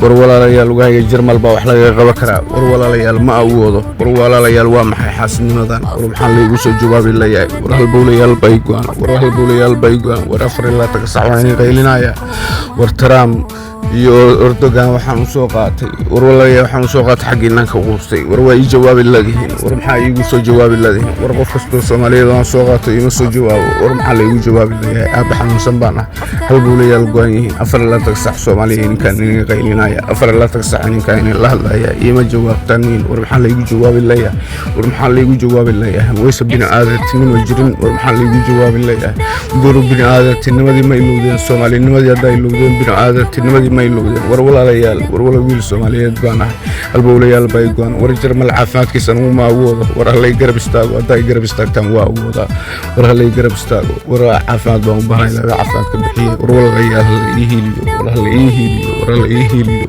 ولا ليال وهاي جرمال بوحلا غبكرا ولا ليال ما أوضه ولا ليال وامحي حاسن مدان ورمحان لي وسو جواب اللي ورهالبوليال بايقوان ورهالبوليال بايقوان ورفر الله تقصعواني غيلنايا ورترام iyo Erdogan waxaan soo qaatay warwalaya waxaan soo qaatay xaqiinan ka qoostay war way jawaab ilaahiin war maxaa iigu soo jawaab ilaahiin war qof kasta Soomaaliyeed aan soo qaatay ima soo jawaabo war maxaa la iigu jawaab ilaahiin aad xanuunsan baan hal buulayal go'aaniin afar la tagsax Soomaaliyeed kan in qaylinaya afar la tagsax in kan la hadlaya ima jawaabtan war maxaa la iigu jawaab ilaahiin war maxaa la iigu jawaab ilaahiin way sabina aadatinimo jirin war maxaa la iigu jawaab ilaahiin guru bini aadatinimadi ma ilowdeen Soomaalinimadii haday ilowdeen bini aadatinimadi ولا ليال ولا ويل سوماليات بانا البوليال بايقان ورجر مال عافمات كيسان وما أوضه ورا اللي يقرب استاغو هدا يقرب استاغ تام واوضه ورا اللي يقرب استاغو ورا عافمات بان بانا إلا عافمات كبحيه ورا ليال يهيليو ورا اللي يهيليو ورا اللي يهيليو